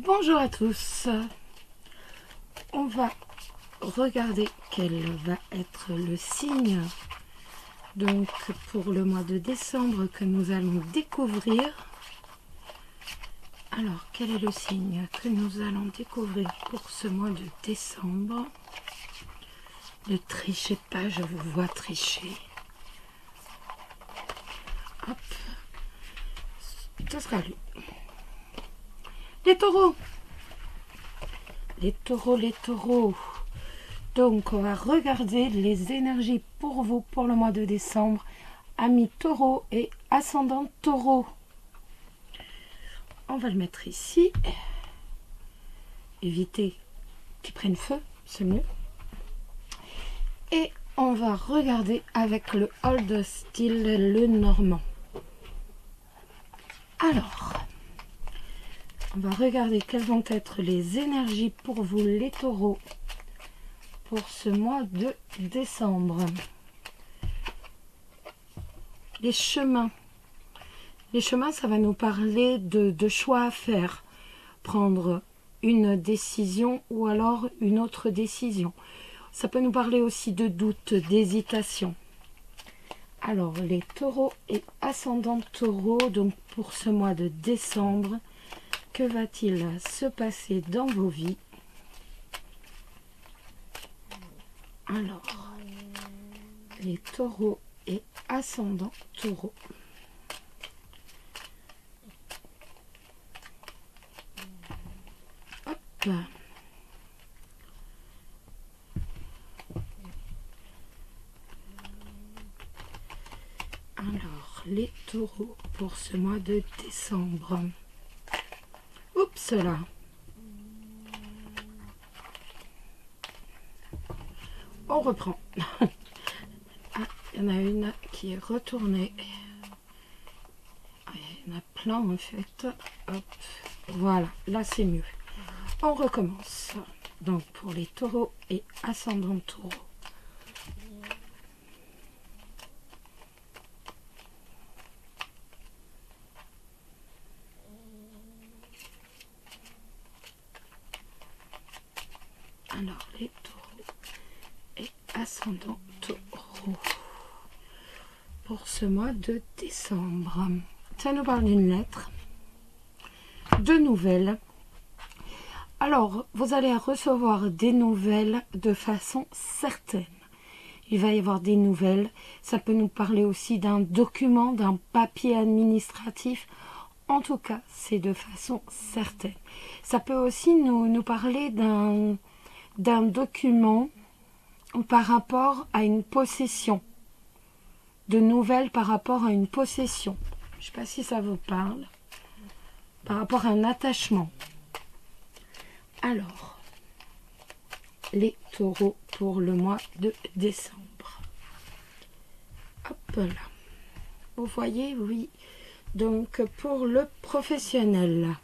Bonjour à tous, on va regarder quel va être le signe donc pour le mois de décembre que nous allons découvrir. Alors quel est le signe que nous allons découvrir pour ce mois de décembre? Ne trichez pas, je vous vois tricher. Hop, ce sera lui. Les taureaux. Les taureaux, les taureaux. Donc, on va regarder les énergies pour vous pour le mois de décembre. Amis taureaux et ascendant taureau. On va le mettre ici. Évitez qu'il prenne feu, c'est mieux. Et on va regarder avec le old style, le normand. Alors, on va regarder quelles vont être les énergies pour vous les taureaux pour ce mois de décembre. Les chemins. Les chemins, ça va nous parler de choix à faire. Prendre une décision ou alors une autre décision. Ça peut nous parler aussi de doute, d'hésitation. Alors, les taureaux et ascendants taureaux, donc pour ce mois de décembre, que va-t-il se passer dans vos vies? Alors, les taureaux et ascendants taureaux. Hop. Alors, les taureaux pour ce mois de décembre. Oups là. On reprend. Ah, il y en a une qui est retournée. Ah, il y en a plein en fait. Hop. Voilà, là c'est mieux. On recommence. Donc pour les taureaux et ascendants taureaux. Alors les taureaux et ascendants taureaux pour ce mois de décembre. Ça nous parle d'une lettre, de nouvelles. Alors vous allez recevoir des nouvelles de façon certaine. Il va y avoir des nouvelles. Ça peut nous parler aussi d'un document, d'un papier administratif. En tout cas, c'est de façon certaine. Ça peut aussi nous parler d'un document par rapport à une possession, de nouvelles par rapport à une possession. Je ne sais pas si ça vous parle, par rapport à un attachement. Alors, les taureaux pour le mois de décembre. Hop là. Vous voyez, oui. Donc, pour le professionnel,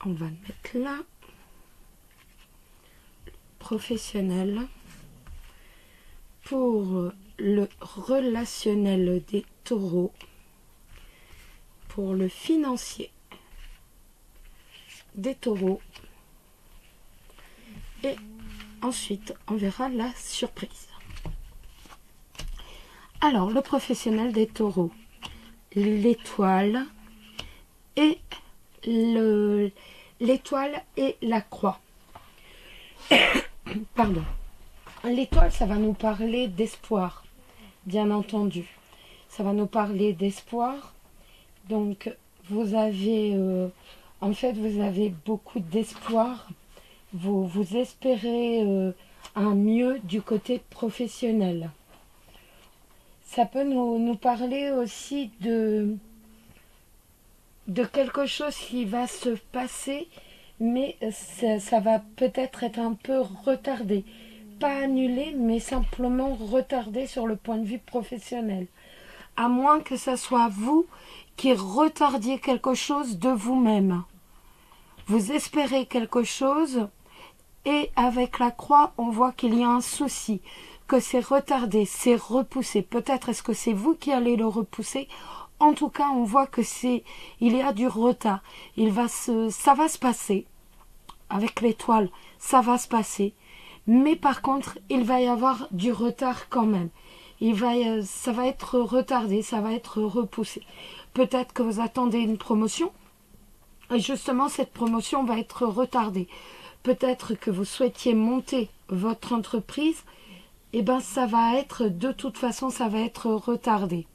on va le mettre là. Professionnel. Pour le relationnel des taureaux. Pour le financier des taureaux. Et ensuite, on verra la surprise. Alors, le professionnel des taureaux. L'étoile et l'étoile et la croix. Pardon. L'étoile, ça va nous parler d'espoir, bien entendu. Ça va nous parler d'espoir. Donc, vous avez, en fait, vous avez beaucoup d'espoir. Vous espérez un mieux du côté professionnel. Ça peut nous parler aussi de quelque chose qui va se passer, mais ça va peut-être être un peu retardé. Pas annulé, mais simplement retardé sur le point de vue professionnel. À moins que ce soit vous qui retardiez quelque chose de vous-même. Vous espérez quelque chose et avec la croix, on voit qu'il y a un souci, que c'est retardé, c'est repoussé. Peut-être est-ce que c'est vous qui allez le repousser. En tout cas, on voit que il y a du retard. Ça va se passer. Avec l'étoile, ça va se passer. Mais par contre, il va y avoir du retard quand même. Ça va être retardé, ça va être repoussé. Peut-être que vous attendez une promotion. Et justement, cette promotion va être retardée. Peut-être que vous souhaitiez monter votre entreprise. Et bien, ça va être, de toute façon, ça va être retardé.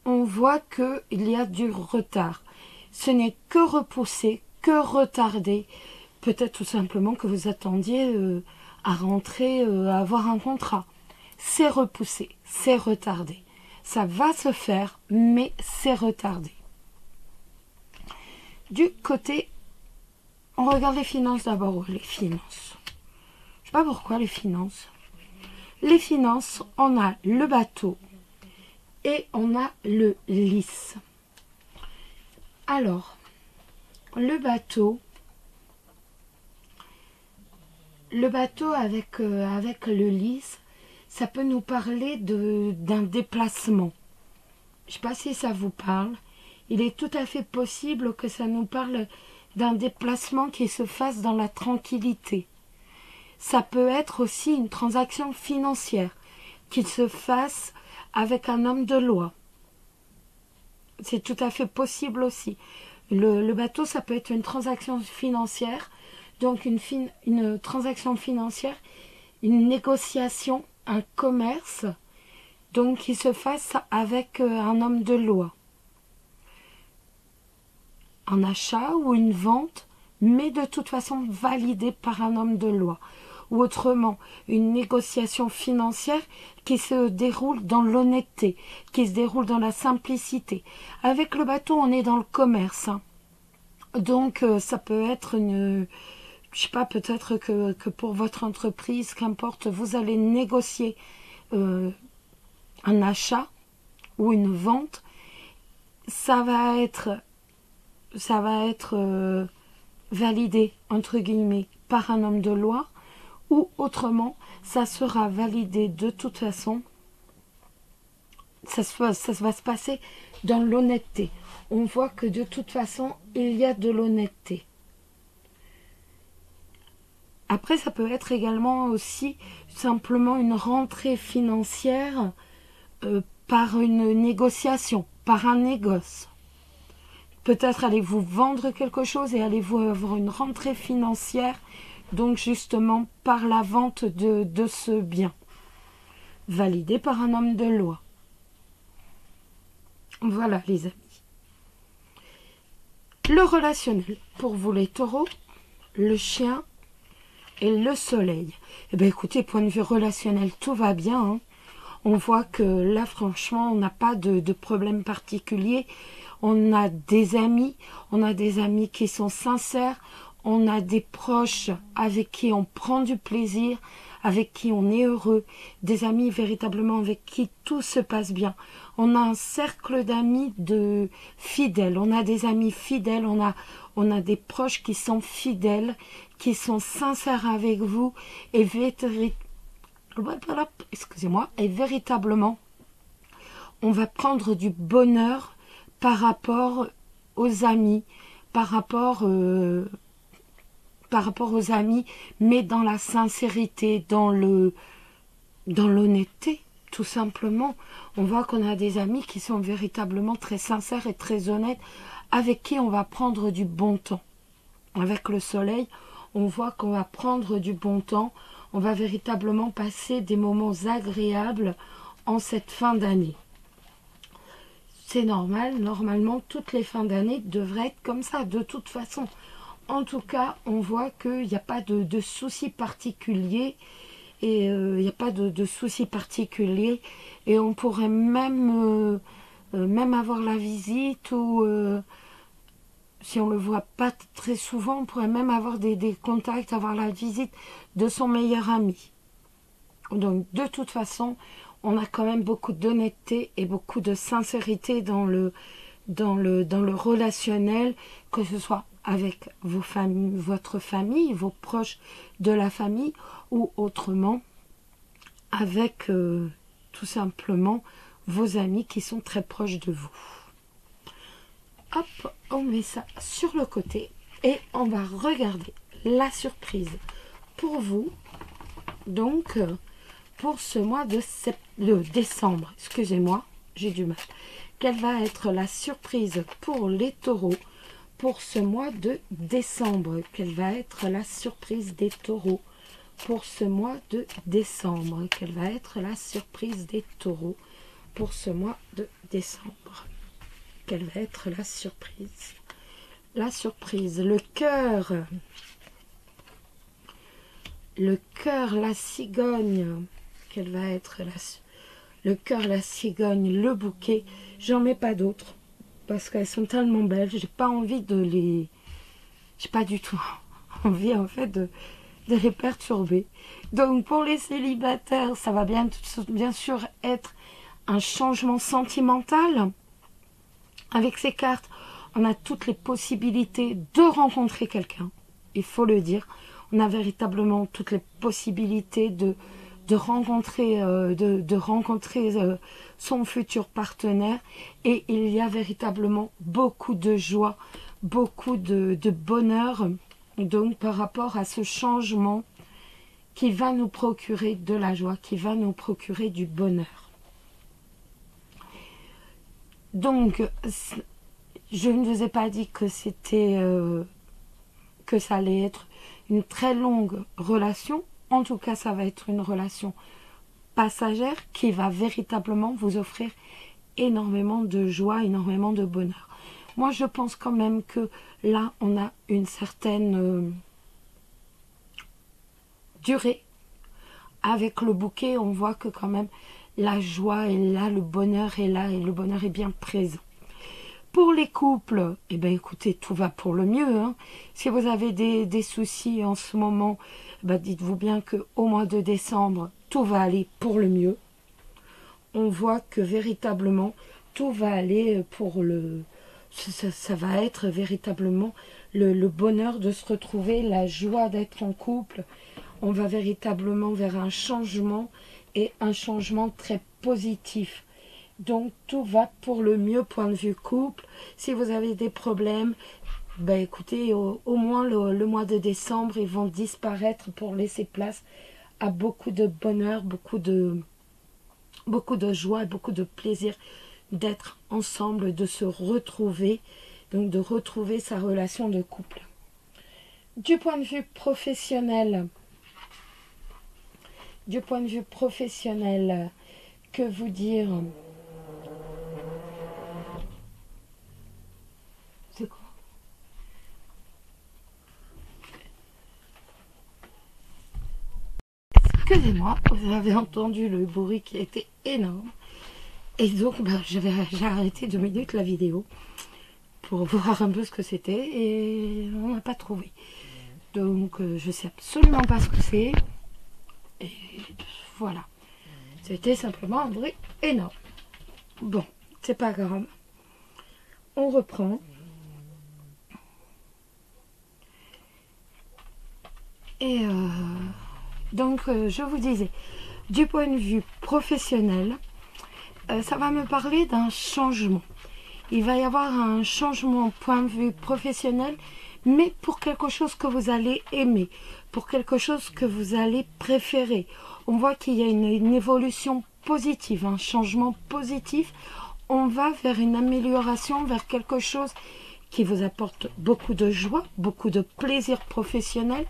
On voit qu'il y a du retard. Ce n'est que repoussé, que retardé. Peut-être tout simplement que vous attendiez à rentrer, à avoir un contrat. C'est repoussé, c'est retardé. Ça va se faire, mais c'est retardé. Du côté, on regarde les finances d'abord. Les finances. Je sais pas pourquoi les finances. Les finances, on a le bateau et on a le lys. Alors, le bateau avec le lys, ça peut nous parler d'un déplacement. Je ne sais pas si ça vous parle. Il est tout à fait possible que ça nous parle d'un déplacement qui se fasse dans la tranquillité. Ça peut être aussi une transaction financière qui se fasse avec un homme de loi. C'est tout à fait possible aussi. Le bateau, ça peut être une transaction financière. Donc une transaction financière, une négociation, un commerce, donc qui se fasse avec un homme de loi. Un achat ou une vente, mais de toute façon validé par un homme de loi. Ou autrement, une négociation financière qui se déroule dans l'honnêteté, qui se déroule dans la simplicité. Avec le bateau, on est dans le commerce. Donc, ça peut être une... Je sais pas, peut-être que pour votre entreprise, qu'importe, vous allez négocier un achat ou une vente. Ça va être validé, entre guillemets, par un homme de loi, ou autrement, ça sera validé de toute façon. Ça va se passer dans l'honnêteté. On voit que de toute façon, il y a de l'honnêteté. Après, ça peut être également aussi simplement une rentrée financière par une négociation, par un négoce. Peut-être allez-vous vendre quelque chose et allez-vous avoir une rentrée financière, donc justement par la vente de ce bien, validé par un homme de loi. Voilà les amis. Le relationnel, pour vous les taureaux, le chien et le soleil. Eh bien écoutez, point de vue relationnel, tout va bien. Hein. On voit que là, franchement, on n'a pas de problème particulier. On a des amis qui sont sincères. On a des proches avec qui on prend du plaisir, avec qui on est heureux. Des amis véritablement avec qui tout se passe bien. On a un cercle d'amis fidèles. On a des amis fidèles. On a des proches qui sont fidèles, qui sont sincères avec vous et véritablement, on va prendre du bonheur par rapport aux amis, par rapport aux amis, mais dans la sincérité, dans l'honnêteté, tout simplement. On voit qu'on a des amis qui sont véritablement très sincères et très honnêtes, avec qui on va prendre du bon temps. Avec le soleil, on voit qu'on va prendre du bon temps, on va véritablement passer des moments agréables en cette fin d'année. C'est normal, normalement, toutes les fins d'année devraient être comme ça, de toute façon. En tout cas, on voit qu'il n'y a pas de soucis particuliers, et il n'y a pas de soucis particuliers, et on pourrait même avoir la visite, ou si on ne le voit pas très souvent, on pourrait même avoir des contacts, avoir la visite de son meilleur ami. Donc, de toute façon, on a quand même beaucoup d'honnêteté et beaucoup de sincérité dans le relationnel, que ce soit avec votre famille, vos proches de la famille, ou autrement avec tout simplement vos amis qui sont très proches de vous. Hop, on met ça sur le côté et on va regarder la surprise pour vous. Donc, pour ce mois de décembre, excusez-moi, j'ai du mal. Quelle va être la surprise pour les taureaux pour ce mois de décembre? Quelle va être la surprise des taureaux pour ce mois de décembre? Quelle va être la surprise des taureaux pour ce mois de décembre? Quelle va être la surprise? La surprise, le cœur, la cigogne. Quelle va être le cœur, la cigogne, le bouquet? J'en mets pas d'autres parce qu'elles sont tellement belles. J'ai pas envie de les... J'ai pas du tout envie en fait de les perturber. Donc pour les célibataires, ça va bien sûr être un changement sentimental. Avec ces cartes, on a toutes les possibilités de rencontrer quelqu'un. Il faut le dire. On a véritablement toutes les possibilités de rencontrer, son futur partenaire. Et il y a véritablement beaucoup de joie, beaucoup de bonheur. Donc par rapport à ce changement qui va nous procurer de la joie, qui va nous procurer du bonheur. Donc, je ne vous ai pas dit que c'était que ça allait être une très longue relation. En tout cas, ça va être une relation passagère qui va véritablement vous offrir énormément de joie, énormément de bonheur. Moi, je pense quand même que là, on a une certaine durée. Avec le bouquet, on voit que quand même la joie est là, le bonheur est là et le bonheur est bien présent. Pour les couples, eh bien écoutez, tout va pour le mieux. Hein. Si vous avez des soucis en ce moment, bah dites-vous bien qu'au mois de décembre, tout va aller pour le mieux. On voit que véritablement, tout va aller pour le... Ça va être véritablement le bonheur de se retrouver, la joie d'être en couple. On va véritablement vers un changement et un changement très positif. Donc tout va pour le mieux point de vue couple. Si vous avez des problèmes, ben écoutez, au moins le mois de décembre, ils vont disparaître pour laisser place à beaucoup de bonheur, beaucoup de joie et beaucoup de plaisir d'être ensemble, de se retrouver, donc de retrouver sa relation de couple. Du point de vue professionnel, que vous dire? C'est quoi? Excusez-moi, vous avez entendu le bruit qui a été énorme. Et donc, bah, j'ai arrêté 2 minutes la vidéo pour voir un peu ce que c'était et on n'a pas trouvé. Donc, je sais absolument pas ce que c'est. Et voilà. C'était simplement un bruit énorme. Bon, c'est pas grave. On reprend. Et donc, je vous disais, du point de vue professionnel, ça va me parler d'un changement. Il va y avoir un changement point de vue professionnel, mais pour quelque chose que vous allez aimer, pour quelque chose que vous allez préférer. On voit qu'il y a une évolution positive, un changement positif. On va vers une amélioration, vers quelque chose qui vous apporte beaucoup de joie, beaucoup de plaisir professionnel.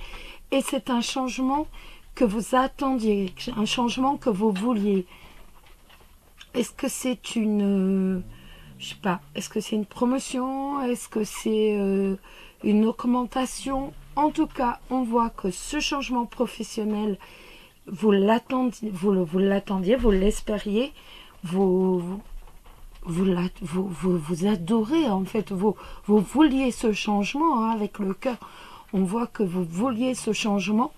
Et c'est un changement que vous attendiez, un changement que vous vouliez. Est-ce que c'est une... je sais pas, est-ce que c'est une promotion? Est-ce que c'est une augmentation? En tout cas, on voit que ce changement professionnel, vous l'attendiez, vous l'espériez, vous adorez en fait, vous vouliez ce changement hein, avec le cœur. On voit que vous vouliez ce changement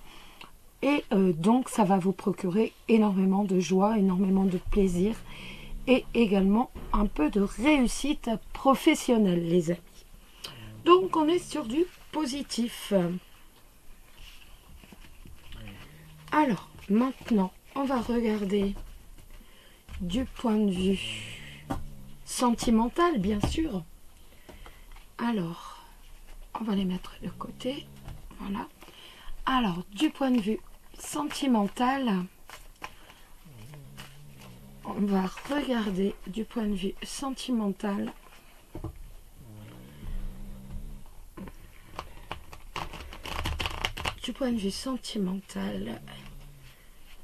et donc ça va vous procurer énormément de joie, énormément de plaisir et également un peu de réussite professionnelle les amis. Donc on est sur du positif. Alors maintenant on va regarder du point de vue sentimental, bien sûr. Alors, on va les mettre de côté. Voilà. Alors, du point de vue sentimental, on va regarder du point de vue sentimental. Du point de vue sentimental.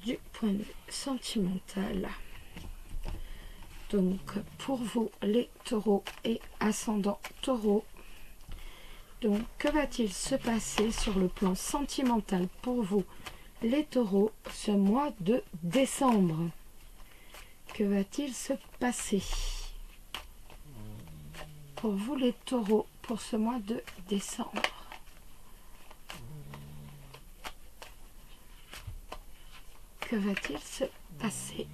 Du point de vue sentimental. Donc, pour vous, les taureaux et ascendants taureaux. Donc, que va-t-il se passer sur le plan sentimental pour vous, les taureaux, ce mois de décembre? Que va-t-il se passer pour vous, les taureaux, pour ce mois de décembre? Que va-t-il se passer?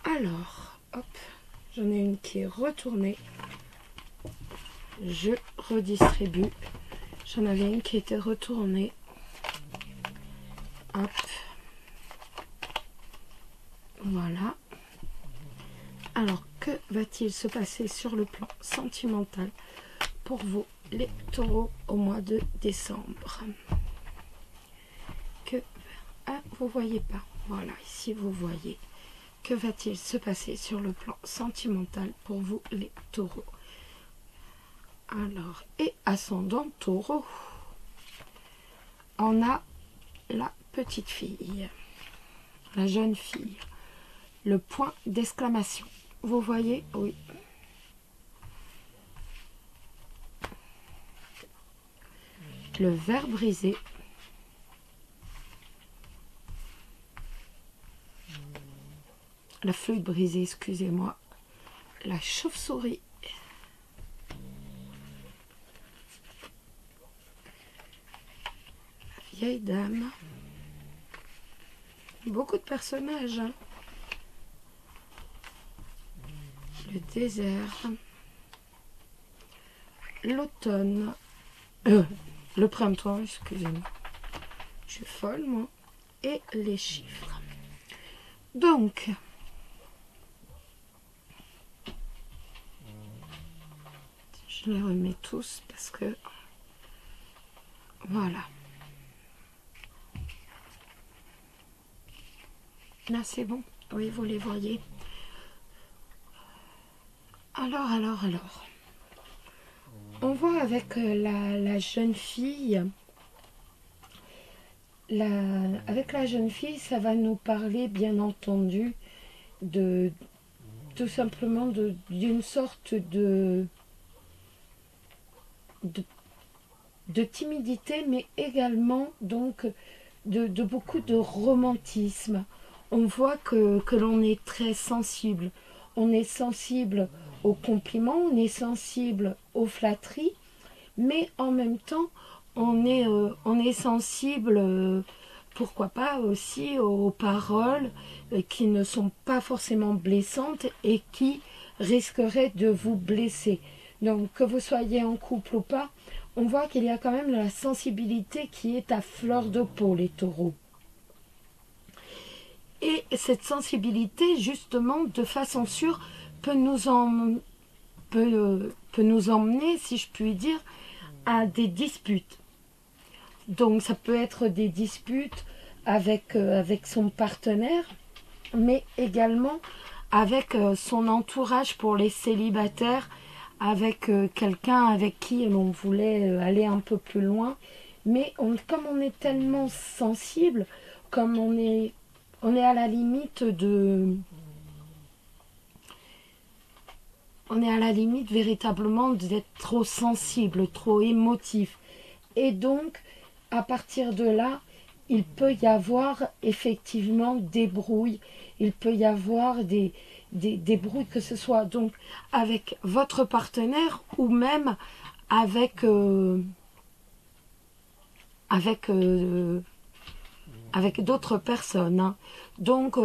Alors, hop, j'en ai une qui est retournée. Je redistribue. J'en avais une qui était retournée. Hop. Voilà. Alors, que va-t-il se passer sur le plan sentimental pour vous, les taureaux, au mois de décembre? Que... Ah, vous voyez pas. Voilà, ici vous voyez. Que va-t-il se passer sur le plan sentimental pour vous, les taureaux? Alors, et ascendant taureau, on a la petite fille, la jeune fille, le point d'exclamation. Vous voyez? Oui. Le verre brisé. La feuille brisée, excusez-moi. La chauve-souris. La vieille dame. Beaucoup de personnages. Hein. Le désert. L'automne. Le printemps, excusez-moi. Je suis folle, moi. Et les chiffres. Donc... Je les remets tous parce que voilà. Là c'est bon. Oui, vous les voyez. Alors. On voit avec la jeune fille. Avec la jeune fille, ça va nous parler, bien entendu, de tout simplement d'une sorte de timidité, mais également donc de beaucoup de romantisme. On voit que l'on est très sensible. On est sensible aux compliments, on est sensible aux flatteries, mais en même temps, on est sensible, pourquoi pas aussi aux paroles qui ne sont pas forcément blessantes et qui risqueraient de vous blesser. Donc, que vous soyez en couple ou pas, on voit qu'il y a quand même la sensibilité qui est à fleur de peau, les taureaux. Et cette sensibilité, justement, de façon sûre, peut nous emmener, si je puis dire, à des disputes. Donc, ça peut être des disputes avec son partenaire, mais également avec son entourage pour les célibataires, avec quelqu'un avec qui l'on voulait aller un peu plus loin. Mais comme on est tellement sensible, comme on est à la limite véritablement d'être trop sensible, trop émotif. Et donc, à partir de là, il peut y avoir effectivement des brouilles, il peut y avoir des brouilles, que ce soit donc avec votre partenaire ou même avec d'autres personnes. Hein. Donc,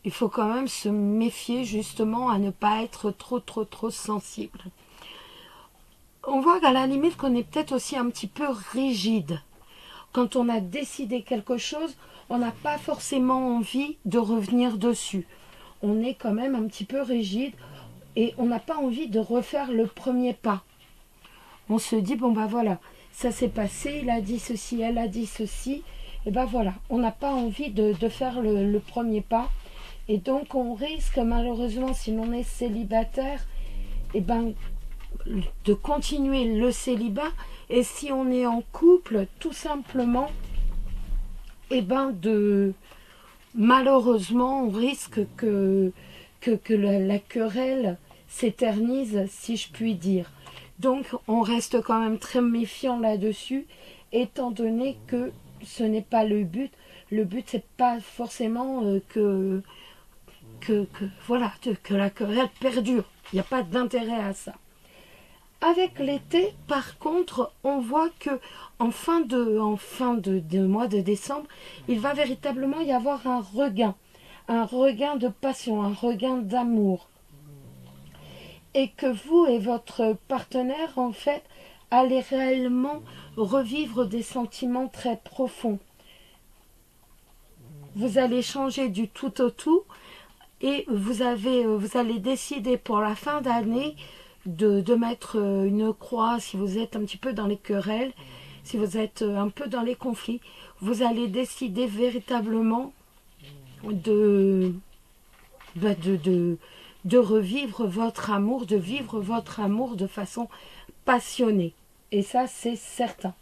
il faut quand même se méfier justement à ne pas être trop sensible. On voit qu'à la limite qu'on est peut-être aussi un petit peu rigide. quand on a décidé quelque chose, on n'a pas forcément envie de revenir dessus. On est quand même un petit peu rigide et on n'a pas envie de refaire le premier pas. On se dit, bon ben voilà, ça s'est passé, il a dit ceci, elle a dit ceci, et ben voilà, on n'a pas envie de faire le premier pas. Et donc on risque malheureusement, si l'on est célibataire, et ben, de continuer le célibat. Et si on est en couple, tout simplement, et ben malheureusement, on risque que la querelle s'éternise, si je puis dire. Donc, on reste quand même très méfiant là-dessus, étant donné que ce n'est pas le but. Le but, c'est pas forcément voilà, que la querelle perdure. Il n'y a pas d'intérêt à ça. Avec l'été, par contre, on voit que en fin de mois de décembre, il va véritablement y avoir un regain de passion, un regain d'amour. Et que vous et votre partenaire, en fait, allez réellement revivre des sentiments très profonds. Vous allez changer du tout au tout et vous allez décider pour la fin d'année de mettre une croix si vous êtes un petit peu dans les querelles, si vous êtes un peu dans les conflits. Vous allez décider véritablement de revivre votre amour, de vivre votre amour de façon passionnée. Et ça, c'est certain.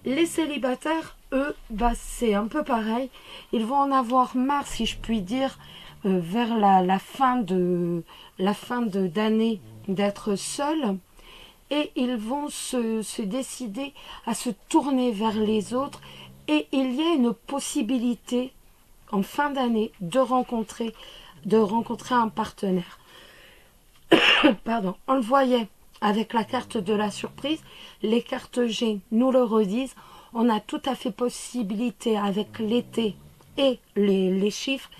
Les célibataires, eux, c'est un peu pareil. Ils vont en avoir marre, si je puis dire, vers la fin d'année d'être seuls. Et ils vont se décider à se tourner vers les autres. Et il y a une possibilité, en fin d'année, de rencontrer un partenaire. Pardon, on le voyait avec la carte de la surprise. Les cartes G nous le redisent. On a tout à fait possibilité avec l'été et les chiffres,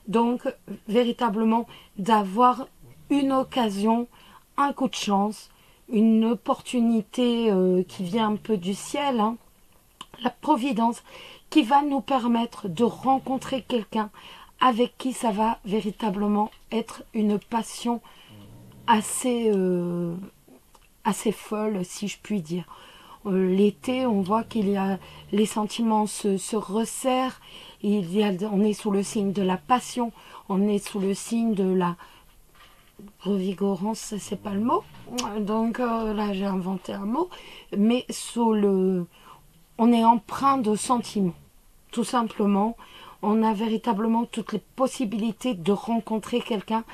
donc véritablement d'avoir une occasion, un coup de chance, une opportunité qui vient un peu du ciel, hein, la providence, qui va nous permettre de rencontrer quelqu'un avec qui ça va véritablement être une passion assez folle, si je puis dire. L'été, on voit qu'il y a les sentiments se resserrent, on est sous le signe de la passion, on est sous le signe de la revigorance, c'est pas le mot, donc là j'ai inventé un mot, mais on est empreint de sentiments, tout simplement. On a véritablement toutes les possibilités de rencontrer quelqu'un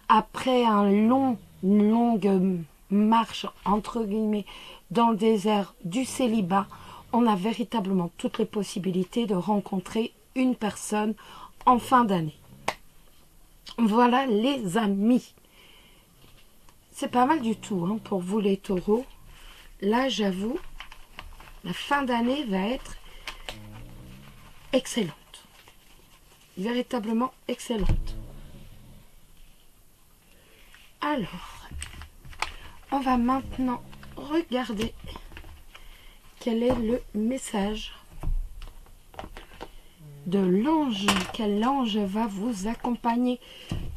après une longue marche, entre guillemets, dans le désert du célibat. On a véritablement toutes les possibilités de rencontrer une personne en fin d'année. Voilà les amis. C'est pas mal du tout hein, pour vous les taureaux. Là, j'avoue, la fin d'année va être excellente. Véritablement excellente. Alors, on va maintenant regarder quel est le message de l'ange. Quel ange va vous accompagner,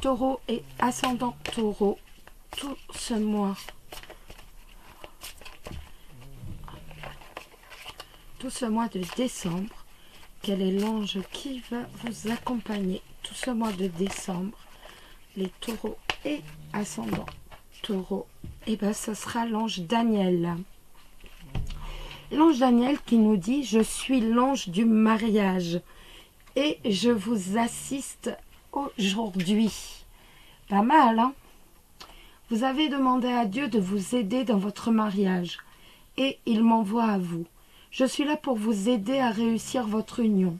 taureau et ascendant taureau, tout ce mois. Tout ce mois de décembre. Quel est l'ange qui va vous accompagner tout ce mois de décembre, les taureaux et ascendants taureaux? Et bien, ce sera l'ange Daniel. L'ange Daniel qui nous dit « Je suis l'ange du mariage et je vous assiste aujourd'hui. » Pas mal, hein? Vous avez demandé à Dieu de vous aider dans votre mariage et il m'envoie à vous. Je suis là pour vous aider à réussir votre union.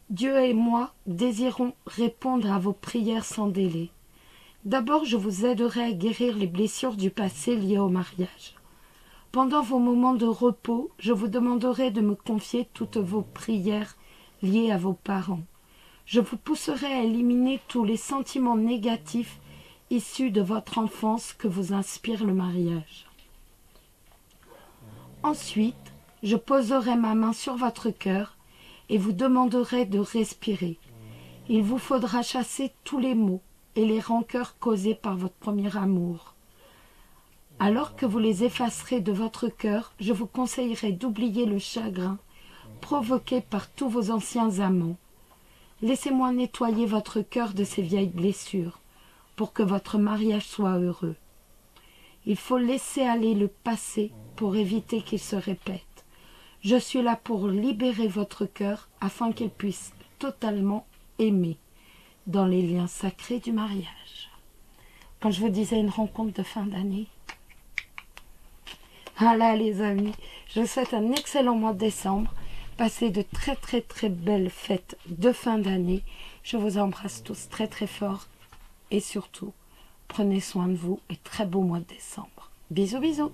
Dieu et moi désirons répondre à vos prières sans délai. D'abord, je vous aiderai à guérir les blessures du passé liées au mariage. Pendant vos moments de repos, je vous demanderai de me confier toutes vos prières liées à vos parents. Je vous pousserai à éliminer tous les sentiments négatifs issus de votre enfance que vous inspire le mariage. Ensuite, je poserai ma main sur votre cœur et vous demanderai de respirer. Il vous faudra chasser tous les maux et les rancœurs causés par votre premier amour. Alors que vous les effacerez de votre cœur, je vous conseillerai d'oublier le chagrin provoqué par tous vos anciens amants. Laissez-moi nettoyer votre cœur de ces vieilles blessures pour que votre mariage soit heureux. Il faut laisser aller le passé pour éviter qu'il se répète. Je suis là pour libérer votre cœur afin qu'il puisse totalement aimer dans les liens sacrés du mariage. Quand je vous disais une rencontre de fin d'année, voilà les amis, je vous souhaite un excellent mois de décembre. Passez de très belles fêtes de fin d'année. Je vous embrasse tous très fort et surtout, prenez soin de vous et très beau mois de décembre. Bisous bisous.